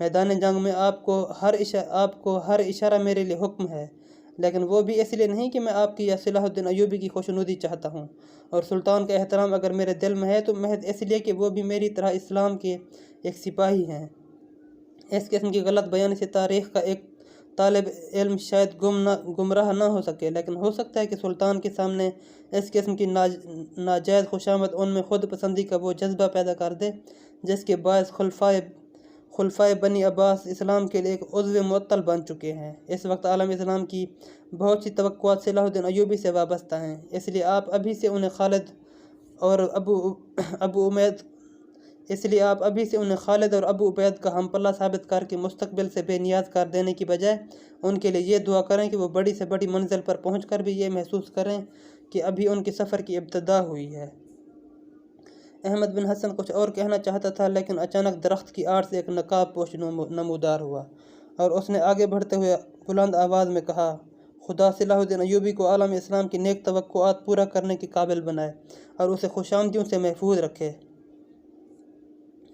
میدان جنگ میں آپ کو ہر اشارہ میرے لیے حکم ہے، لیکن وہ بھی اس لیے نہیں کہ میں آپ کی یا صلاح الدین ایوبی کی خوشنودی چاہتا ہوں، اور سلطان کا احترام اگر میرے دل میں ہے تو محض اس لیے کہ وہ بھی میری طرح اسلام کے ایک سپاہی ہیں۔ اس قسم کی غلط بیانی سے تاریخ کا ایک طالب علم شاید گمراہ نہ ہو سکے، لیکن ہو سکتا ہے کہ سلطان کے سامنے اس قسم کی ناجائز خوشامد ان میں خود پسندی کا وہ جذبہ پیدا کر دے جس کے باعث خلفائے بنی عباس اسلام کے لیے ایک عضو معطل بن چکے ہیں۔ اس وقت عالم اسلام کی بہت سی توقعات صلاح الدین ایوبی سے وابستہ ہیں، اس لیے آپ ابھی سے انہیں خالد اور ابو عبید کا ہم پلہ ثابت کر کے مستقبل سے بے نیاز کر دینے کی بجائے ان کے لیے یہ دعا کریں کہ وہ بڑی سے بڑی منزل پر پہنچ کر بھی یہ محسوس کریں کہ ابھی ان کے سفر کی ابتدا ہوئی ہے۔ احمد بن حسن کچھ اور کہنا چاہتا تھا، لیکن اچانک درخت کی آڑ سے ایک نقاب پوش نمودار ہوا اور اس نے آگے بڑھتے ہوئے بلند آواز میں کہا، خدا صلاح الدین ایوبی کو عالم اسلام کی نیک توقعات پورا کرنے کے قابل بنائے اور اسے خوشامدیوں سے محفوظ رکھے۔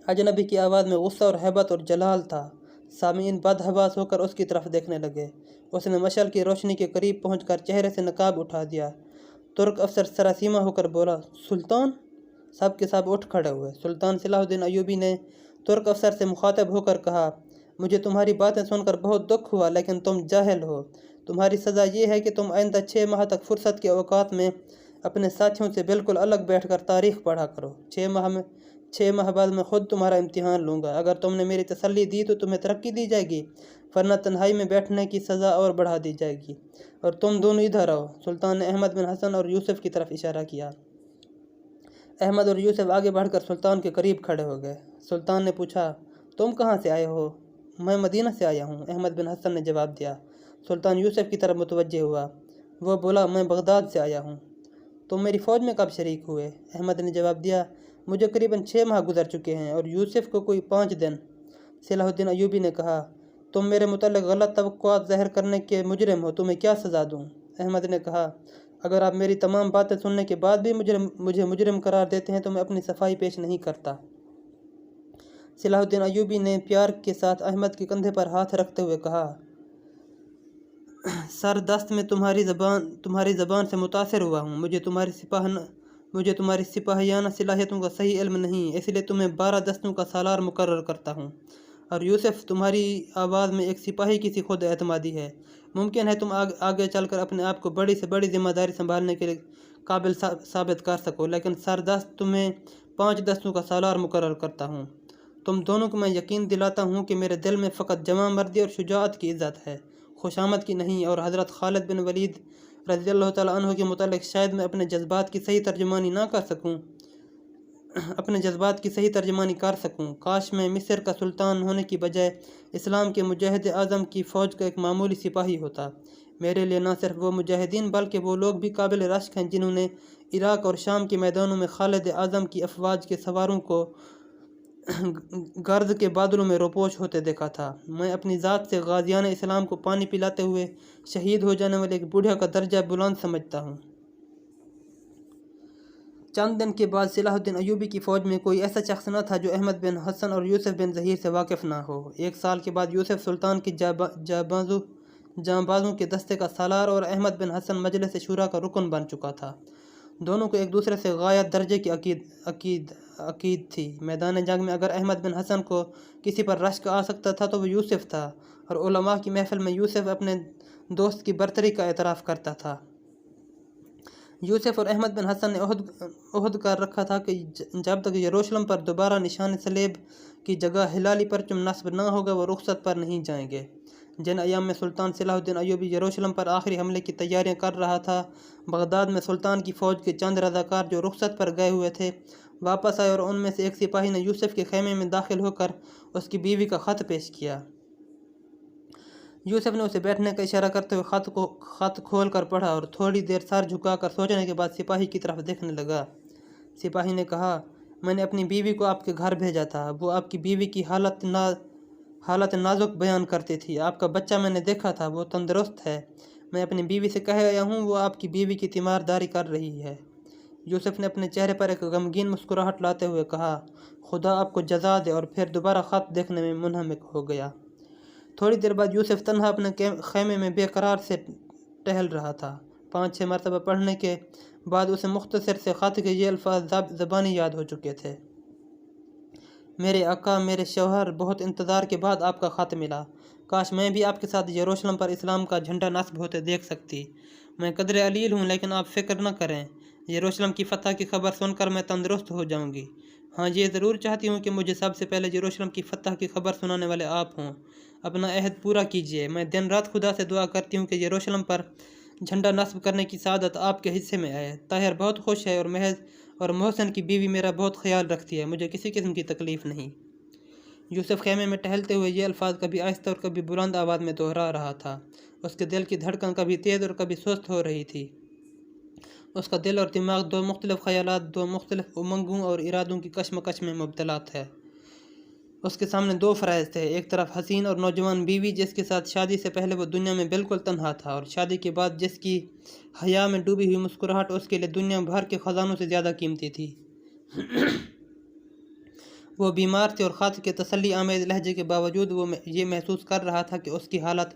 اجنبی کی آواز میں غصہ اور ہیبت اور جلال تھا۔ سامعین بدحواس ہو کر اس کی طرف دیکھنے لگے۔ اس نے مشعل کی روشنی کے قریب پہنچ کر چہرے سے نقاب اٹھا دیا۔ ترک افسر سراسیمہ ہو کر بولا، سلطان! سب کے سب اٹھ کھڑے ہوئے۔ سلطان صلاح الدین ایوبی نے ترک افسر سے مخاطب ہو کر کہا، مجھے تمہاری باتیں سن کر بہت دکھ ہوا، لیکن تم جاہل ہو۔ تمہاری سزا یہ ہے کہ تم آئندہ 6 ماہ تک فرصت کے اوقات میں اپنے ساتھیوں سے بالکل الگ بیٹھ کر تاریخ پڑھا کرو۔ 6 ماہ بعد میں خود تمہارا امتحان لوں گا۔ اگر تم نے میری تسلی دی تو تمہیں ترقی دی جائے گی، ورنہ تنہائی میں بیٹھنے کی سزا اور بڑھا دی جائے گی، اور تم دونوں ادھر آؤ۔ سلطان نے احمد بن حسن اور یوسف کی طرف اشارہ کیا۔ احمد اور یوسف آگے بڑھ کر سلطان کے قریب کھڑے ہو گئے۔ سلطان نے پوچھا، تم کہاں سے آئے ہو؟ میں مدینہ سے آیا ہوں، احمد بن حسن نے جواب دیا۔ سلطان یوسف کی طرف متوجہ ہوا۔ وہ بولا، میں بغداد سے آیا ہوں۔ تم میری فوج میں کب شریک ہوئے؟ احمد نے جواب دیا، مجھے قریباً 6 ماہ گزر چکے ہیں، اور یوسف کو کوئی 5 دن۔ صلاح الدین ایوبی نے کہا، تم میرے متعلق غلط توقعات ظاہر کرنے کے مجرم ہو، تمہیں کیا سزا دوں؟ احمد نے کہا، اگر آپ میری تمام باتیں سننے کے بعد بھی مجھے مجرم قرار دیتے ہیں تو میں اپنی صفائی پیش نہیں کرتا۔ صلاح الدین ایوبی نے پیار کے ساتھ احمد کے کندھے پر ہاتھ رکھتے ہوئے کہا، سر دست میں تمہاری زبان سے متاثر ہوا ہوں۔ مجھے تمہاری سپاہیانہ صلاحیتوں کا صحیح علم نہیں، اس لیے تمہیں 12 دستوں کا سالار مقرر کرتا ہوں۔ اور یوسف، تمہاری آواز میں ایک سپاہی کی سی خود اعتمادی ہے۔ ممکن ہے تم آگے چل کر اپنے آپ کو بڑی سے بڑی ذمہ داری سنبھالنے کے قابل ثابت کر سکو، لیکن سردست تمہیں 5 دستوں کا سالار مقرر کرتا ہوں۔ تم دونوں کو میں یقین دلاتا ہوں کہ میرے دل میں فقط جواں مردی اور شجاعت کی عزت ہے، خوشامد کی نہیں، اور حضرت خالد بن ولید رضی اللہ تعالیٰ عنہ کے متعلق شاید میں اپنے جذبات کی صحیح ترجمانی کر سکوں۔ کاش میں مصر کا سلطان ہونے کی بجائے اسلام کے مجاہد اعظم کی فوج کا ایک معمولی سپاہی ہوتا۔ میرے لیے نہ صرف وہ مجاہدین بلکہ وہ لوگ بھی قابل رشک ہیں جنہوں نے عراق اور شام کے میدانوں میں خالد اعظم کی افواج کے سواروں کو گرد کے بادلوں میں روپوش ہوتے دیکھا تھا۔ میں اپنی ذات سے غازیان اسلام کو پانی پلاتے ہوئے شہید ہو جانے والے ایک بوڑھے کا درجہ بلند سمجھتا ہوں۔ چند دن کے بعد صلاح الدین ایوبی کی فوج میں کوئی ایسا شخص نہ تھا جو احمد بن حسن اور یوسف بن ظہیر سے واقف نہ ہو۔ 1 سال کے بعد یوسف سلطان کی جاں بازوں کے دستے کا سالار اور احمد بن حسن مجلس شورا کا رکن بن چکا تھا۔ دونوں کو ایک دوسرے سے غایت درجے کی عقید تھی۔ میدان جنگ میں اگر احمد بن حسن کو کسی پر رشک آ سکتا تھا تو وہ یوسف تھا، اور علماء کی محفل میں یوسف اپنے دوست کی برتری کا اعتراف کرتا تھا۔ یوسف اور احمد بن حسن نے عہد کر رکھا تھا کہ جب تک یروشلم پر دوبارہ نشان صلیب کی جگہ ہلالی پرچم نصب نہ ہوگا وہ رخصت پر نہیں جائیں گے۔ جن ایام میں سلطان صلاح الدین ایوبی یروشلم پر آخری حملے کی تیاریاں کر رہا تھا، بغداد میں سلطان کی فوج کے چند رضاکار جو رخصت پر گئے ہوئے تھے واپس آئے، اور ان میں سے ایک سپاہی نے یوسف کے خیمے میں داخل ہو کر اس کی بیوی کا خط پیش کیا۔ یوسف نے اسے بیٹھنے کا اشارہ کرتے ہوئے خط کھول کر پڑھا اور تھوڑی دیر سر جھکا کر سوچنے کے بعد سپاہی کی طرف دیکھنے لگا۔ سپاہی نے کہا، میں نے اپنی بیوی کو آپ کے گھر بھیجا تھا، وہ آپ کی بیوی کی حالت نازک بیان کرتی تھی۔ آپ کا بچہ میں نے دیکھا تھا، وہ تندرست ہے۔ میں اپنی بیوی سے کہہ آیا ہوں، وہ آپ کی بیوی کی تیمارداری کر رہی ہے۔ یوسف نے اپنے چہرے پر ایک غمگین مسکراہٹ لاتے ہوئے کہا، خدا آپ کو جزا دے، اور پھر دوبارہ خط دیکھنے میں منہمک ہو گیا۔ تھوڑی دیر بعد یوسف تنہا اپنے خیمے میں بے قرار سے ٹہل رہا تھا۔ 5-6 مرتبہ پڑھنے کے بعد اسے مختصر سے خط کے یہ الفاظ زبانی یاد ہو چکے تھے: میرے آقا، میرے شوہر، بہت انتظار کے بعد آپ کا خط ملا۔ کاش میں بھی آپ کے ساتھ یروشلم پر اسلام کا جھنڈا نصب ہوتے دیکھ سکتی۔ میں قدرے علیل ہوں، لیکن آپ فکر نہ کریں، یروشلم کی فتح کی خبر سن کر میں تندرست ہو جاؤں گی۔ ہاں، یہ ضرور چاہتی ہوں کہ مجھے سب سے پہلے یروشلم کی فتح کی خبر سنانے والے آپ ہوں۔ اپنا عہد پورا کیجیے۔ میں دن رات خدا سے دعا کرتی ہوں کہ یروشلم پر جھنڈا نصب کرنے کی سعادت آپ کے حصے میں آئے۔ طاہر بہت خوش ہے، اور محض اور محسن کی بیوی میرا بہت خیال رکھتی ہے۔ مجھے کسی قسم کی تکلیف نہیں۔ یوسف خیمے میں ٹہلتے ہوئے یہ الفاظ کبھی آہستہ اور کبھی بلند آواز میں دہرا رہا تھا۔ اس کے دل کی دھڑکن کبھی تیز اور کبھی سست ہو رہی تھی۔ اس کا دل اور دماغ دو مختلف خیالات، دو مختلف امنگوں اور ارادوں کی کشمکش میں مبتلا تھے۔ اس کے سامنے دو فرائض تھے: ایک طرف حسین اور نوجوان بیوی جس کے ساتھ شادی سے پہلے وہ دنیا میں بالکل تنہا تھا، اور شادی کے بعد جس کی حیا میں ڈوبی ہوئی مسکراہٹ اس کے لیے دنیا بھر کے خزانوں سے زیادہ قیمتی تھی۔ وہ بیمار تھی، اور خط کے تسلی آمیز لہجے کے باوجود وہ یہ محسوس کر رہا تھا کہ اس کی حالت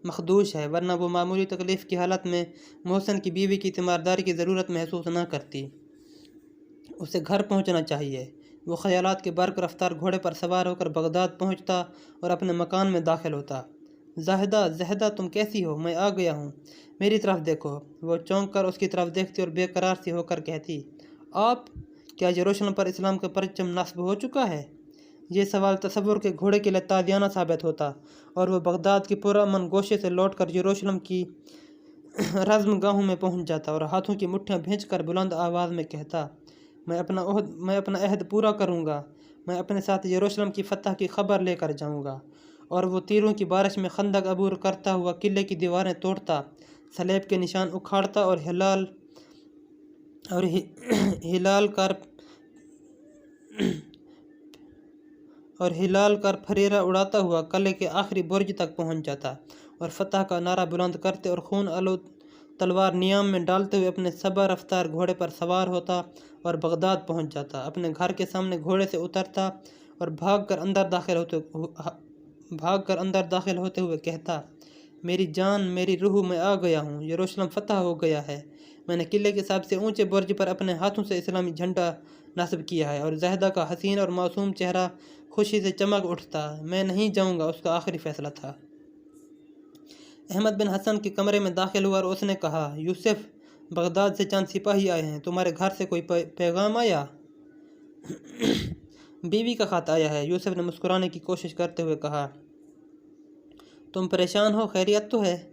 مخدوش ہے، ورنہ وہ معمولی تکلیف کی حالت میں محسن کی بیوی کی تیمارداری کی ضرورت محسوس نہ کرتی۔ اسے گھر پہنچنا چاہیے۔ وہ خیالات کے برق رفتار گھوڑے پر سوار ہو کر بغداد پہنچتا اور اپنے مکان میں داخل ہوتا۔ زاہدہ، زاہدہ، تم کیسی ہو؟ میں آ گیا ہوں، میری طرف دیکھو۔ وہ چونک کر اس کی طرف دیکھتی اور بے قرار سی ہو کر کہتی، آپ؟ کیا یروشلم پر اسلام کا پرچم نصب ہو چکا ہے؟ یہ سوال تصور کے گھوڑے کے لیے تازیانہ ثابت ہوتا، اور وہ بغداد کی پرامن گوشے سے لوٹ کر یروشلم کی رزم گاہوں میں پہنچ جاتا اور ہاتھوں کی مٹھیاں بھینچ کر بلند آواز میں کہتا، میں اپنا عہد پورا کروں گا۔ میں اپنے ساتھ یروشلم کی فتح کی خبر لے کر جاؤں گا۔ اور وہ تیروں کی بارش میں خندق عبور کرتا ہوا قلعے کی دیواریں توڑتا، صلیب کے نشان اکھاڑتا اور ہلال کر پھریرا اڑاتا ہوا قلعے کے آخری برج تک پہنچ جاتا، اور فتح کا نعرہ بلند کرتے اور خون آلود تلوار نیام میں ڈالتے ہوئے اپنے سبا رفتار گھوڑے پر سوار ہوتا اور بغداد پہنچ جاتا۔ اپنے گھر کے سامنے گھوڑے سے اترتا اور بھاگ کر اندر داخل ہوتے ہوئے کہتا، میری جان، میری روح، میں آ گیا ہوں۔ یروشلم فتح ہو گیا ہے۔ میں نے قلعے کے سب سے اونچے برج پر اپنے ہاتھوں سے اسلامی جھنڈا نصب کیا ہے، اور زاہدہ کا حسین اور معصوم چہرہ خوشی سے چمک اٹھتا۔ میں نہیں جاؤں گا، اس کا آخری فیصلہ تھا۔ احمد بن حسن کے کمرے میں داخل ہوا اور اس نے کہا، یوسف، بغداد سے چند سپاہی آئے ہیں، تمہارے گھر سے کوئی پیغام آیا؟ بیوی کا خط آیا ہے، یوسف نے مسکرانے کی کوشش کرتے ہوئے کہا۔ تم پریشان ہو، خیریت تو ہے؟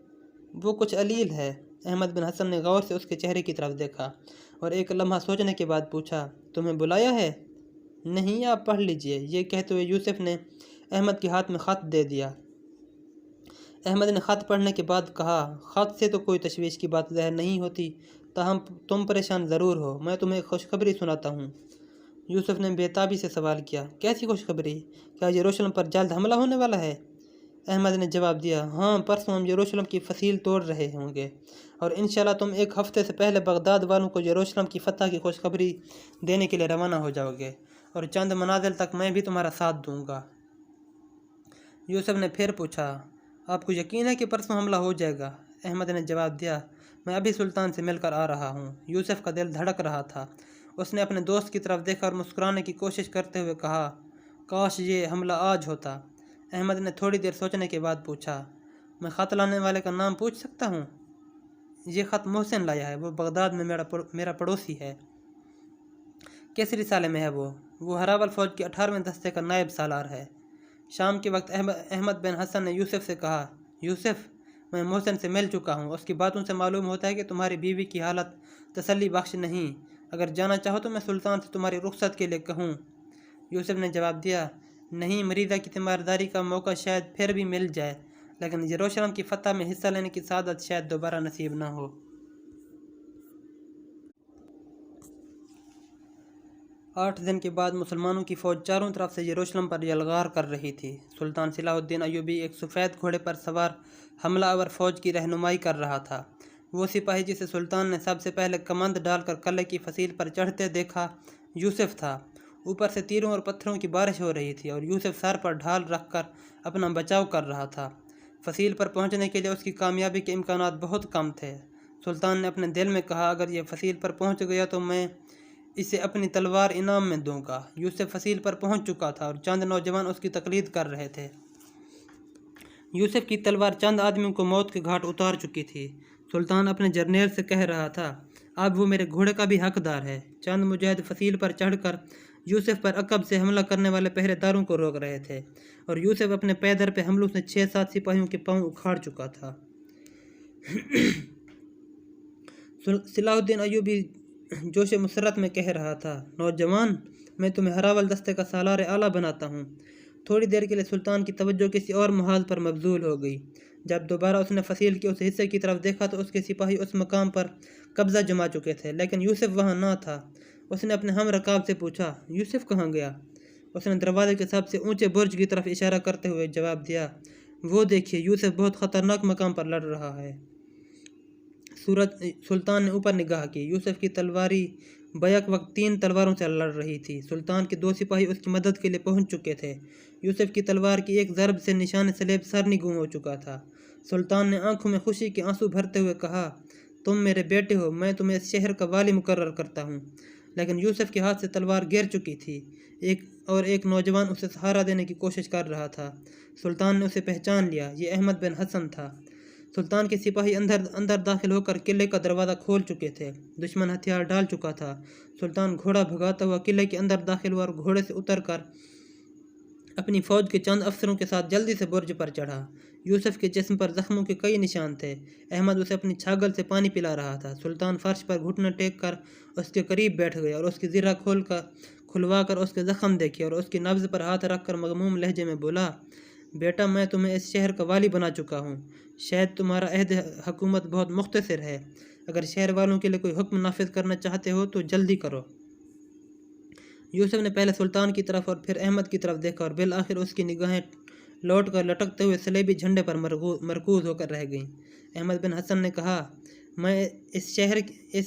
وہ کچھ علیل ہے۔ احمد بن حسن نے غور سے اس کے چہرے کی طرف دیکھا اور ایک لمحہ سوچنے کے بعد پوچھا، تمہیں بلایا ہے؟ نہیں، آپ پڑھ لیجئے۔ یہ کہتے ہوئے یوسف نے احمد کے ہاتھ میں خط دے دیا۔ احمد نے خط پڑھنے کے بعد کہا، خط سے تو کوئی تشویش کی بات ظاہر نہیں ہوتی، تاہم تم پریشان ضرور ہو۔ میں تمہیں ایک خوشخبری سناتا ہوں۔ یوسف نے بے تابی سے سوال کیا، کیسی خوشخبری؟ کیا یروشلم پر جلد حملہ ہونے والا ہے؟ احمد نے جواب دیا، ہاں، پرسوں ہم یروشلم کی فصیل توڑ رہے ہوں گے، اور انشاءاللہ تم ایک ہفتے سے پہلے بغداد والوں کو یروشلم کی فتح کی خوشخبری دینے کے لیے روانہ ہو جاؤ گے، اور چند منازل تک میں بھی تمہارا ساتھ دوں گا۔ یوسف نے پھر پوچھا، آپ کو یقین ہے کہ پرسوں حملہ ہو جائے گا؟ احمد نے جواب دیا، میں ابھی سلطان سے مل کر آ رہا ہوں۔ یوسف کا دل دھڑک رہا تھا۔ اس نے اپنے دوست کی طرف دیکھا اور مسکرانے کی کوشش کرتے ہوئے کہا، کاش یہ حملہ آج ہوتا۔ احمد نے تھوڑی دیر سوچنے کے بعد پوچھا، میں خط لانے والے کا نام پوچھ سکتا ہوں؟ یہ خط محسن لایا ہے، وہ بغداد میں میرا پڑوسی ہے۔ کس رسالے میں ہے وہ ہراول فوج کے 18ویں دستے کا نائب سالار ہے۔ شام کے وقت احمد بن حسن نے یوسف سے کہا، یوسف، میں محسن سے مل چکا ہوں۔ اس کی باتوں سے معلوم ہوتا ہے کہ تمہاری بیوی کی حالت تسلی بخش نہیں۔ اگر جانا چاہو تو میں سلطان سے تمہاری رخصت کے لیے کہوں۔ یوسف نے جواب دیا، نہیں، مریضہ کی تیمارداری کا موقع شاید پھر بھی مل جائے، لیکن یروشلم کی فتح میں حصہ لینے کی سعادت شاید دوبارہ نصیب نہ ہو۔ 8 دن کے بعد مسلمانوں کی فوج چاروں طرف سے یروشلم پر یلغار کر رہی تھی۔ سلطان صلاح الدین ایوبی ایک سفید گھوڑے پر سوار حملہ آور فوج کی رہنمائی کر رہا تھا۔ وہ سپاہی جسے سلطان نے سب سے پہلے کمند ڈال کر قلعے کی فصیل پر چڑھتے دیکھا یوسف تھا۔ اوپر سے تیروں اور پتھروں کی بارش ہو رہی تھی اور یوسف سر پر ڈھال رکھ کر اپنا بچاؤ کر رہا تھا۔ فصیل پر پہنچنے کے لیے اس کی کامیابی کے امکانات بہت کم تھے۔ سلطان نے اپنے دل میں کہا، اگر یہ فصیل پر پہنچ گیا تو میں اسے اپنی تلوار انعام میں دوں گا۔ یوسف فصیل پر پہنچ چکا تھا اور چند نوجوان اس کی تقلید کر رہے تھے۔ یوسف کی تلوار چند آدمیوں کو موت کے گھاٹ اتار چکی تھی۔ سلطان اپنے جرنیل سے کہہ رہا تھا، اب وہ میرے گھوڑے کا بھی حقدار ہے۔ چند مجاہد فصیل پر چڑھ کر یوسف پر عقب سے حملہ کرنے والے پہرے داروں کو روک رہے تھے اور یوسف اپنے پیدر پہ حملوں سے 6-7 سپاہیوں کے پاؤں اکھاڑ چکا تھا۔ صلاح الدین ایوبی جوش مسرت میں کہہ رہا تھا، نوجوان، میں تمہیں ہراول دستے کا سالار اعلیٰ بناتا ہوں۔ تھوڑی دیر کے لیے سلطان کی توجہ کسی اور محاذ پر مبذول ہو گئی۔ جب دوبارہ اس نے فصیل کے اس حصے کی طرف دیکھا تو اس کے سپاہی اس مقام پر قبضہ جما چکے تھے، لیکن یوسف وہاں نہ تھا۔ اس نے اپنے ہم رکاب سے پوچھا، یوسف کہاں گیا؟ اس نے دروازے کے سب سے اونچے برج کی طرف اشارہ کرتے ہوئے جواب دیا، وہ دیکھیے، یوسف بہت خطرناک مقام پر لڑ رہا ہے۔ سلطان نے اوپر نگاہ کی۔ یوسف کی تلواری بیک وقت 3 تلواروں سے لڑ رہی تھی۔ سلطان کے 2 سپاہی اس کی مدد کے لیے پہنچ چکے تھے۔ یوسف کی تلوار کی ایک ضرب سے نشان سلیب سرنگوں ہو چکا تھا۔ سلطان نے آنکھوں میں خوشی کے آنسو بھرتے ہوئے کہا، تم میرے بیٹے ہو، میں تمہیں اس شہر کا والی مقرر کرتا ہوں۔ لیکن یوسف کے ہاتھ سے تلوار گر چکی تھی۔ ایک نوجوان اسے سہارا دینے کی کوشش کر رہا تھا۔ سلطان نے اسے پہچان لیا، یہ احمد بن حسن تھا۔ سلطان کے سپاہی اندر داخل ہو کر قلعے کا دروازہ کھول چکے تھے۔ دشمن ہتھیار ڈال چکا تھا۔ سلطان گھوڑا بھگاتا ہوا قلعے کے اندر داخل ہوا اور گھوڑے سے اتر کر اپنی فوج کے چند افسروں کے ساتھ جلدی سے برج پر چڑھا۔ یوسف کے جسم پر زخموں کے کئی نشان تھے۔ احمد اسے اپنی چھاگل سے پانی پلا رہا تھا۔ سلطان فرش پر گھٹنے ٹیک کر اس کے قریب بیٹھ گیا اور اس کی زرہ کھلوا کر اس کے زخم دیکھے اور اس کی نبض پر ہاتھ رکھ کر مغموم لہجے میں بولا، بیٹا، میں تمہیں اس شہر کا والی بنا چکا ہوں۔ شاید تمہارا عہد حکومت بہت مختصر ہے۔ اگر شہر والوں کے لیے کوئی حکم نافذ کرنا چاہتے ہو تو جلدی کرو۔ یوسف نے پہلے سلطان کی طرف اور پھر احمد کی طرف دیکھا اور بالآخر اس کی نگاہیں لوٹ کر لٹکتے ہوئے صلیبی جھنڈے پر مرکوز ہو کر رہ گئیں۔ احمد بن حسن نے کہا، میں اس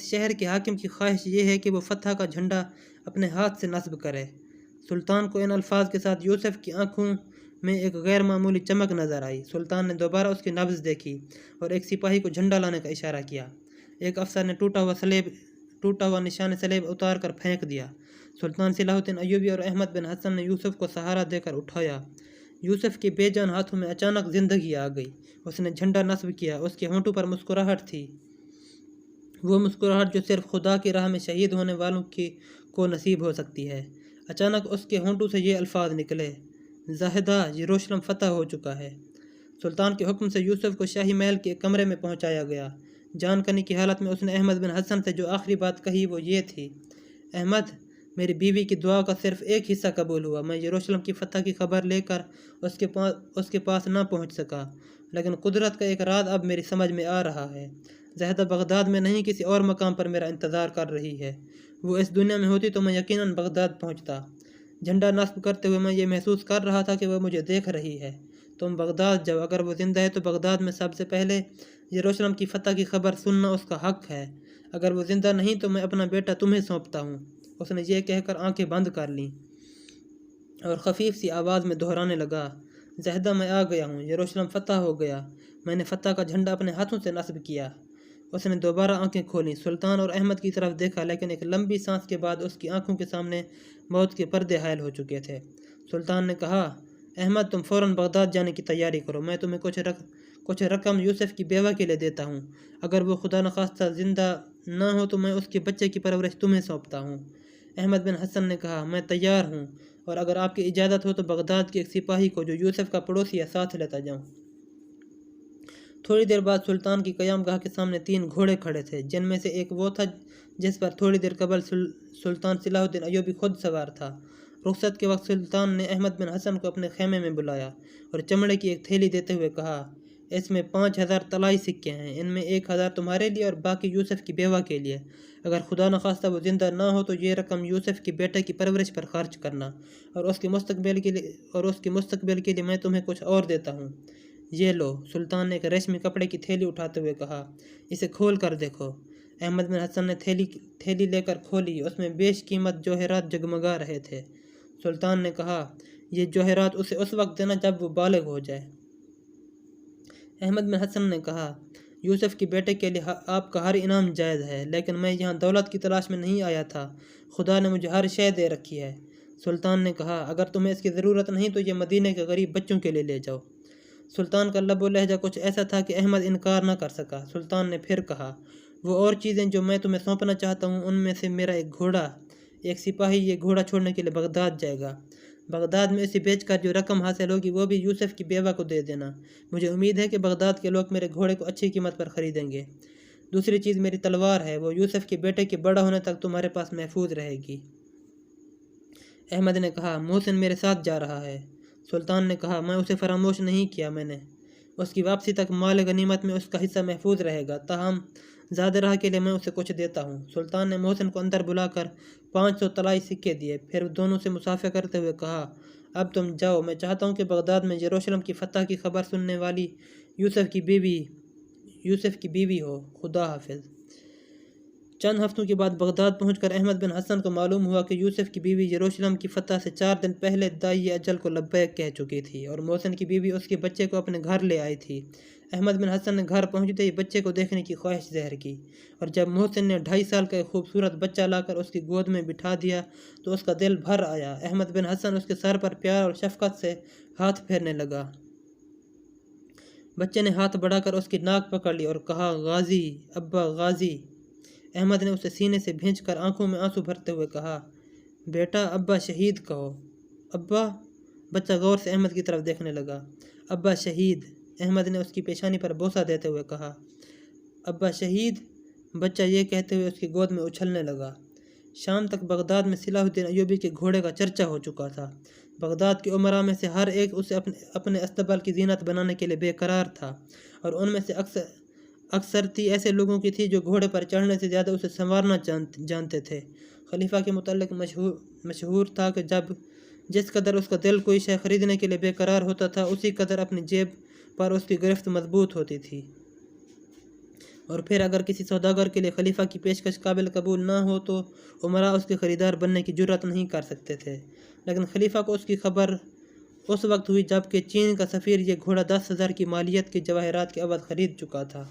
شہر کے حاکم کی خواہش یہ ہے کہ وہ فتح کا جھنڈا اپنے ہاتھ سے نصب کرے۔ سلطان کو ان الفاظ کے ساتھ یوسف کی آنکھوں میں ایک غیر معمولی چمک نظر آئی۔ سلطان نے دوبارہ اس کی نبض دیکھی اور ایک سپاہی کو جھنڈا لانے کا اشارہ کیا۔ ایک افسر نے ٹوٹا ہوا نشان سلیب اتار کر پھینک دیا۔ سلطان صلاح الدین ایوبی اور احمد بن حسن نے یوسف کو سہارا دے کر اٹھایا۔ یوسف کے بے جان ہاتھوں میں اچانک زندگی آ گئی۔ اس نے جھنڈا نصب کیا۔ اس کے ہونٹوں پر مسکراہٹ تھی، وہ مسکراہٹ جو صرف خدا کی راہ میں شہید ہونے والوں کو نصیب ہو سکتی ہے۔ اچانک اس کے ہونٹوں سے یہ الفاظ نکلے، زاہدہ، یروشلم فتح ہو چکا ہے۔ سلطان کے حکم سے یوسف کو شاہی محل کے ایک کمرے میں پہنچایا گیا۔ جان کنی کی حالت میں اس نے احمد بن حسن سے جو آخری بات کہی وہ یہ تھی، احمد، میری بیوی کی دعا کا صرف ایک حصہ قبول ہوا۔ میں یروشلم کی فتح کی خبر لے کر اس کے پاس نہ پہنچ سکا، لیکن قدرت کا ایک راز اب میری سمجھ میں آ رہا ہے۔ زاہدہ بغداد میں نہیں، کسی اور مقام پر میرا انتظار کر رہی ہے۔ وہ اس دنیا میں ہوتی تو میں یقیناً بغداد پہنچتا۔ جھنڈا نصب کرتے ہوئے میں یہ محسوس کر رہا تھا کہ وہ مجھے دیکھ رہی ہے۔ تم بغداد جاؤ، اگر وہ زندہ ہے تو بغداد میں سب سے پہلے یروشلم کی فتح کی خبر سننا اس کا حق ہے۔ اگر وہ زندہ نہیں تو میں اپنا بیٹا تمہیں سونپتا ہوں۔ اس نے یہ کہہ کر آنکھیں بند کر لیں اور خفیف سی آواز میں دہرانے لگا، زاہدہ، میں آ گیا ہوں، یروشلم فتح ہو گیا، میں نے فتح کا جھنڈا اپنے ہاتھوں سے نصب کیا۔ اس نے دوبارہ آنکھیں کھولیں، سلطان اور احمد کی طرف دیکھا، لیکن ایک لمبی سانس کے بعد اس کی آنکھوں کے سامنے موت کے پردے حائل ہو چکے تھے۔ سلطان نے کہا، احمد، تم فوراً بغداد جانے کی تیاری کرو، میں تمہیں کچھ رقم یوسف کی بیوہ کے لیے دیتا ہوں۔ اگر وہ خدا نخواستہ زندہ نہ ہو تو میں اس کے بچے کی پرورش تمہیں سونپتا ہوں۔ احمد بن حسن نے کہا، میں تیار ہوں، اور اگر آپ کی اجازت ہو تو بغداد کے ایک سپاہی کو جو یوسف کا پڑوسی ہے ساتھ لیتا جاؤں۔ تھوڑی دیر بعد سلطان کی قیام گاہ کے سامنے 3 گھوڑے کھڑے تھے، جن میں سے ایک وہ تھا جس پر تھوڑی دیر قبل سلطان صلاح الدین ایوبی خود سوار تھا۔ رخصت کے وقت سلطان نے احمد بن حسن کو اپنے خیمے میں بلایا اور چمڑے کی ایک تھیلی دیتے ہوئے کہا، اس میں 5000 طلائی سکے ہیں، ان میں 1000 تمہارے لیے اور باقی یوسف کی بیوہ کے لیے۔ اگر خدا نخواستہ وہ زندہ نہ ہو تو یہ رقم یوسف کے بیٹے کی پرورش پر خرچ کرنا، اور اس کے مستقبل کے لیے میں تمہیں کچھ اور دیتا ہوں۔ یہ لو، سلطان نے ایک ریشمی کپڑے کی تھیلی اٹھاتے ہوئے کہا، اسے کھول کر دیکھو۔ احمد بن حسن نے تھیلی لے کر کھولی، اس میں بیش قیمت جوہرات جگمگا رہے تھے۔ سلطان نے کہا، یہ جوہرات اسے اس وقت دینا جب وہ بالغ ہو جائے۔ احمد بن حسن نے کہا، یوسف کے بیٹے کے لیے آپ کا ہر انعام جائز ہے، لیکن میں یہاں دولت کی تلاش میں نہیں آیا تھا، خدا نے مجھے ہر شے دے رکھی ہے۔ سلطان نے کہا، اگر تمہیں اس کی ضرورت نہیں تو یہ مدینے کے غریب بچوں کے لیے لے جاؤ۔ سلطان کا لب و لہجہ کچھ ایسا تھا کہ احمد انکار نہ کر سکا۔ سلطان نے پھر کہا، وہ اور چیزیں جو میں تمہیں سونپنا چاہتا ہوں، ان میں سے میرا ایک سپاہی یہ گھوڑا چھوڑنے کے لیے بغداد جائے گا۔ بغداد میں اسے بیچ کر جو رقم حاصل ہوگی وہ بھی یوسف کی بیوہ کو دے دینا۔ مجھے امید ہے کہ بغداد کے لوگ میرے گھوڑے کو اچھی قیمت پر خریدیں گے۔ دوسری چیز میری تلوار ہے، وہ یوسف کے بیٹے کے بڑا ہونے تک تمہارے پاس محفوظ رہے گی۔ احمد نے کہا، محسن میرے ساتھ جا رہا ہے۔ سلطان نے کہا، میں اسے فراموش نہیں کیا، میں نے اس کی واپسی تک مال غنیمت میں اس کا حصہ محفوظ رہے گا، تاہم زیادہ راہ کے لیے میں اسے کچھ دیتا ہوں۔ سلطان نے محسن کو اندر بلا کر 500 طلائی سکے دیے، پھر دونوں سے مصافحہ کرتے ہوئے کہا، اب تم جاؤ، میں چاہتا ہوں کہ بغداد میں یروشلم کی فتح کی خبر سننے والی یوسف کی بیوی ہو۔ خدا حافظ۔ چند ہفتوں کے بعد بغداد پہنچ کر احمد بن حسن کو معلوم ہوا کہ یوسف کی بیوی یروشلم کی فتح سے 4 دن پہلے داعی اجل کو لبیک کہہ چکی تھی، اور محسن کی بیوی اس کے بچے کو اپنے گھر لے آئی تھی۔ احمد بن حسن نے گھر پہنچتے ہی بچے کو دیکھنے کی خواہش ظاہر کی، اور جب محسن نے 2.5 سال کا ایک خوبصورت بچہ لا کر اس کی گود میں بٹھا دیا تو اس کا دل بھر آیا۔ احمد بن حسن اس کے سر پر پیار اور شفقت سے ہاتھ پھیرنے لگا۔ بچے نے ہاتھ بڑھا کر اس کی ناک پکڑ لی اور کہا، غازی ابا، غازی۔ احمد نے اسے سینے سے بھینچ کر آنکھوں میں آنسو بھرتے ہوئے کہا، بیٹا ابا شہید کہو۔ ابا؟ بچہ غور سے احمد کی طرف دیکھنے لگا۔ ابا شہید، احمد نے اس کی پیشانی پر بوسہ دیتے ہوئے کہا۔ ابا شہید؟ بچہ یہ کہتے ہوئے اس کی گود میں اچھلنے لگا۔ شام تک بغداد میں صلاح الدین ایوبی کے گھوڑے کا چرچا ہو چکا تھا۔ بغداد کے امراء میں سے ہر ایک اسے اپنے استقبال کی زینت بنانے کے لیے بے قرار تھا، اور ان میں سے اکثرتی ایسے لوگوں کی تھی جو گھوڑے پر چڑھنے سے زیادہ اسے سنوارنا جانتے تھے۔ خلیفہ کے متعلق مشہور تھا کہ جس قدر اس کا دل کوئی شے خریدنے کے لیے بے قرار ہوتا تھا، اسی قدر اپنی جیب پر اس کی گرفت مضبوط ہوتی تھی، اور پھر اگر کسی سوداگر کے لیے خلیفہ کی پیشکش قابل قبول نہ ہو تو امراء اس کے خریدار بننے کی جرأت نہیں کر سکتے تھے۔ لیکن خلیفہ کو اس کی خبر اس وقت ہوئی جب کہ چین کا سفیر یہ گھوڑا 10,000 کی مالیت کے جواہرات کے عوض خرید چکا تھا۔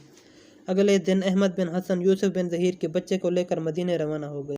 اگلے دن احمد بن حسن یوسف بن ظہیر کے بچے کو لے کر مدینے روانہ ہو گئے۔